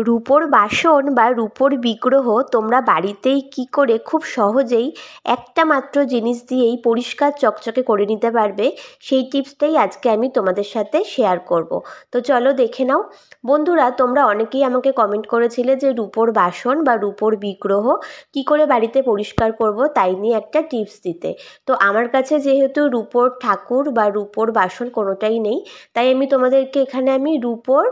রূপোর বাসন বা রূপোর বিগ্রহ তোমরা বাড়িতেই কি করে খুব সহজেই একটা মাত্র জিনিস দিয়েই পরিষ্কার চকচকে করে নিতে পারবে, সেই টিপসটাই আজকে আমি তোমাদের সাথে শেয়ার করব। তো চলো দেখে নাও। বন্ধুরা, তোমরা অনেকেই আমাকে কমেন্ট করেছিলে যে রূপোর বাসন বা রূপোর বিগ্রহ কি করে বাড়িতে পরিষ্কার করব তাই নিয়ে একটা টিপস দিতে। তো আমার কাছে যেহেতু রূপোর ঠাকুর বা রূপোর বাসন কোনোটাই নেই, তাই আমি তোমাদেরকে এখানে রূপোর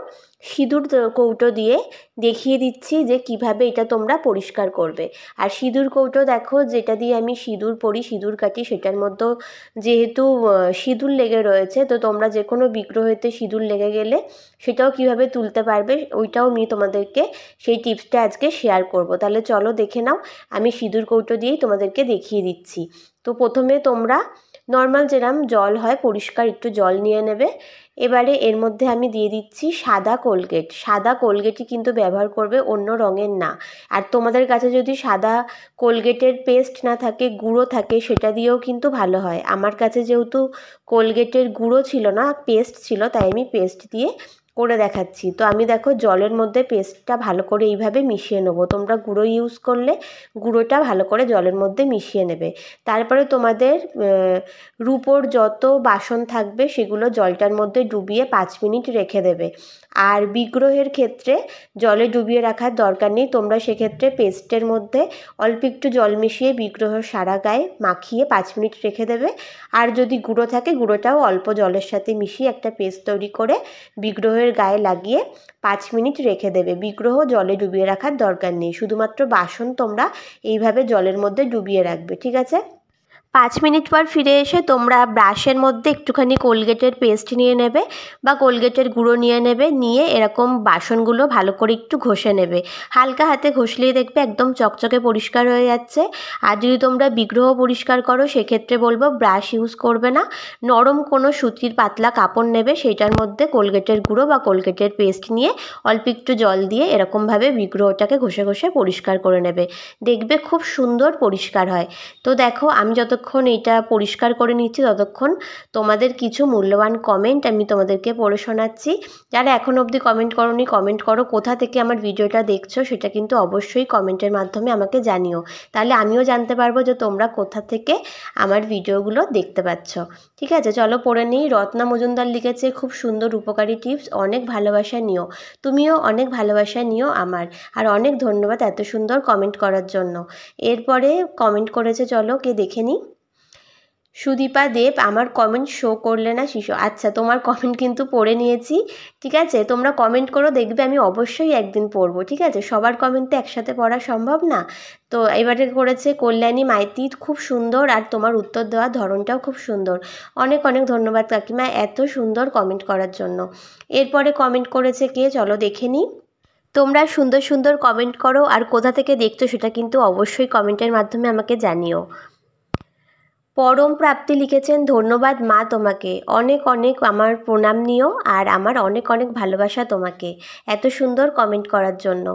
সিঁদুর কৌটো দিয়ে দেখিয়ে দিচ্ছি যে কিভাবে এটা তোমরা পরিষ্কার করবে। আর সিঁদুর কৌটো দেখো, যেটা দিয়ে আমি সিঁদুর পরি, সিঁদুর কাটি, সেটার মধ্যে যেহেতু সিঁদুর লেগে রয়েছে, তো তোমরা যে কোনো বিগ্রহেতে সিঁদুর লেগে গেলে সেটাও কিভাবে তুলতে পারবে ওইটাও আমি তোমাদেরকে সেই টিপসটা আজকে শেয়ার করব। তাহলে চলো দেখে নাও, আমি সিঁদুর কৌটো দিয়েই তোমাদেরকে দেখিয়ে দিচ্ছি। তো প্রথমে তোমরা নর্মাল যেরকম জল হয় পরিষ্কার একটু জল নিয়ে নেবে। এবারে এর মধ্যে আমি দিয়ে দিচ্ছি সাদা কোলগেট। সাদা কোলগেটই কিন্তু ব্যবহার করবে, অন্য রঙের না। আর তোমাদের কাছে যদি সাদা কোলগেটের পেস্ট না থাকে, গুঁড়ো থাকে, সেটা দিয়েও কিন্তু ভালো হয়। আমার কাছে যেহেতু কোলগেটের গুঁড়ো ছিল না, পেস্ট ছিল, তাই আমি পেস্ট দিয়ে করে দেখাচ্ছি। তো আমি দেখো জলের মধ্যে পেস্টটা ভালো করে এইভাবে মিশিয়ে নেবো। তোমরা গুঁড়ো ইউজ করলে গুঁড়োটা ভালো করে জলের মধ্যে মিশিয়ে নেবে। তারপরে তোমাদের রূপোর যত বাসন থাকবে সেগুলো জলটার মধ্যে ডুবিয়ে 5 মিনিট রেখে দেবে। আর বিগ্রহের ক্ষেত্রে জলে ডুবিয়ে রাখার দরকার নেই, তোমরা সেক্ষেত্রে পেস্টের মধ্যে অল্প একটু জল মিশিয়ে বিগ্রহের সারা গায়ে মাখিয়ে 5 মিনিট রেখে দেবে। আর যদি গুঁড়ো থাকে গুঁড়োটাও অল্প জলের সাথে মিশিয়ে একটা পেস্ট তৈরি করে বিগ্রহের গায়ে লাগিয়ে 5 মিনিট রেখে দেবে। বিগ্রহ জলে ডুবিয়ে রাখার দরকার নেই, শুধুমাত্র বাসন তোমরা এইভাবে জলের মধ্যে ডুবিয়ে রাখবে, ঠিক আছে? 5 মিনিট পর ফিরে এসে তোমরা ব্রাশের মধ্যে একটুখানি কোলগেটের পেস্ট নিয়ে নেবে বা কোলগেটের গুঁড়ো নিয়ে নেবে, নিয়ে এরকম বাসনগুলো ভালো করে একটু ঘষে নেবে। হালকা হাতে ঘষলেই দেখবে একদম চকচকে পরিষ্কার হয়ে যাচ্ছে। আর যদি তোমরা বিগ্রহ পরিষ্কার করো সেক্ষেত্রে বলবো ব্রাশ ইউজ করবে না, নরম কোনো সুতির পাতলা কাপড় নেবে, সেইটার মধ্যে কোলগেটের গুঁড়ো বা কোলগেটের পেস্ট নিয়ে অল্প একটু জল দিয়ে এরকমভাবে বিগ্রহটাকে ঘষে ঘষে পরিষ্কার করে নেবে। দেখবে খুব সুন্দর পরিষ্কার হয়। তো দেখো, আমি যতক্ষণ এটা পরিষ্কার করে নিচ্ছি ততক্ষণ তোমাদের কিছু মূল্যবান কমেন্ট আমি তোমাদেরকে পড়ে শোনাচ্ছি। যারা এখনও অবধি কমেন্ট করোনি, কমেন্ট করো। কোথা থেকে আমার ভিডিওটা দেখছো সেটা কিন্তু অবশ্যই কমেন্টের মাধ্যমে আমাকে জানিও, তাহলে আমিও জানতে পারবো যে তোমরা কোথা থেকে আমার ভিডিওগুলো দেখতে পাচ্ছ। ঠিক আছে, চলো পড়ে নিই। রত্না মজুমদার লিখেছে, খুব সুন্দর উপকারী টিপস, অনেক ভালোবাসা নিও। তুমিও অনেক ভালোবাসা নিও আমার। আর অনেক ধন্যবাদ এত সুন্দর কমেন্ট করার জন্য। এরপরে কমেন্ট করেছে, চলো কে দেখে নিই। সুদীপা দেব, আমার কমেন্ট শো করলে না শিশু। আচ্ছা, তোমার কমেন্ট কিন্তু পড়ে নিয়েছি, ঠিক আছে? তোমরা কমেন্ট করো, দেখবে আমি অবশ্যই একদিন পড়বো, ঠিক আছে? সবার কমেন্ট তো একসাথে পড়া সম্ভব না। তো এবারে করেছে কল্যাণী মাইতি, খুব সুন্দর, আর তোমার উত্তর দেওয়ার ধরনটাও খুব সুন্দর। অনেক অনেক ধন্যবাদ কাকিমা এত সুন্দর কমেন্ট করার জন্য। এরপরে কমেন্ট করেছে কে, চলো দেখে নিই। তোমরা সুন্দর সুন্দর কমেন্ট করো, আর কোথা থেকে দেখছো সেটা কিন্তু অবশ্যই কমেন্টের মাধ্যমে আমাকে জানিও। পরম প্রাপ্তি লিখেছেন, ধন্যবাদ মা তোমাকে, অনেক অনেক আমার প্রণাম নিও, আর আমার অনেক অনেক ভালোবাসা তোমাকে এত সুন্দর কমেন্ট করার জন্য।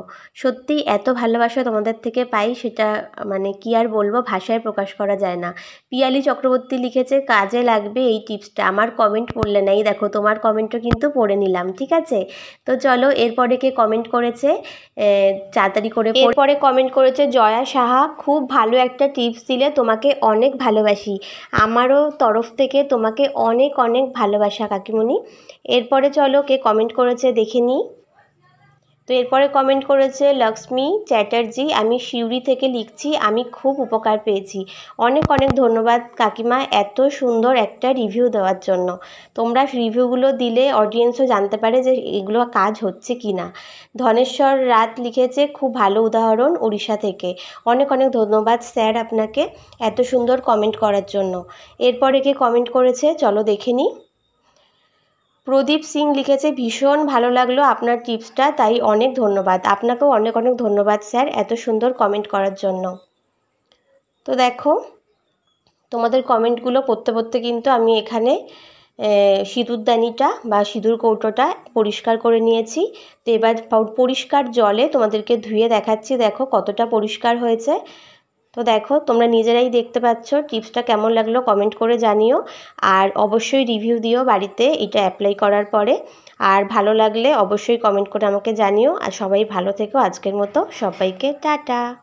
সত্যি এত ভালোবাসা তোমাদের থেকে পাই, সেটা মানে কি আর বলবো, ভাষায় প্রকাশ করা যায় না। পিয়ালি চক্রবর্তী লিখেছে, কাজে লাগবে এই টিপসটা। আমার কমেন্ট পড়লে না, এই দেখো তোমার কমেন্টও কিন্তু পড়ে নিলাম, ঠিক আছে? তো চলো এরপরে কে কমেন্ট করেছে তাড়াতাড়ি করে। এরপরে কমেন্ট করেছে জয়া সাহা, খুব ভালো একটা টিপস দিলে, তোমাকে অনেক ভালোবাসি। আমারও তরফ থেকে তোমাকে অনেক অনেক ভালোবাসা কাকিমণি। এরপরে চলো কে কমেন্ট করেছে দেখে নিই। তো এরপরে কমেন্ট করেছে লক্ষ্মী চ্যাটার্জি, আমি সিউড়ি থেকে লিখছি, আমি খুব উপকার পেয়েছি। অনেক অনেক ধন্যবাদ কাকিমা এত সুন্দর একটা রিভিউ দেওয়ার জন্য। তোমরা রিভিউগুলো দিলে অডিয়েন্সও জানতে পারে যে এগুলো কাজ হচ্ছে কি না। ধনেশ্বর রাত লিখেছে, খুব ভালো উদাহরণ, উড়িষ্যা থেকে। অনেক অনেক ধন্যবাদ স্যার আপনাকে এত সুন্দর কমেন্ট করার জন্য। এরপরে কে কমেন্ট করেছে চলো দেখে নিই। প্রদীপ সিং লিখেছে, ভীষণ ভালো লাগলো আপনার টিপসটা, তাই অনেক ধন্যবাদ। আপনাকেও অনেক অনেক ধন্যবাদ স্যার এত সুন্দর কমেন্ট করার জন্য। তো দেখো তোমাদের কমেন্টগুলো পড়তে পড়তে কিন্তু আমি এখানে সিঁদুরদানিটা বা সিঁদুর কৌটোটা পরিষ্কার করে নিয়েছি। তো এবার পরিষ্কার জলে তোমাদেরকে ধুয়ে দেখাচ্ছি, দেখো কতটা পরিষ্কার হয়েছে। তো দেখো তোমরা নিজেরাই দেখতে পাচ্ছ টিপসটা কেমন লাগলো কমেন্ট করে জানিও। আর অবশ্যই রিভিউ দিও বাড়িতে এটা অ্যাপ্লাই করার পরে। আর ভালো লাগলে অবশ্যই কমেন্ট করে আমাকে জানিও। আর সবাই ভালো থেকো। আজকের মতো সবাইকে টাটা।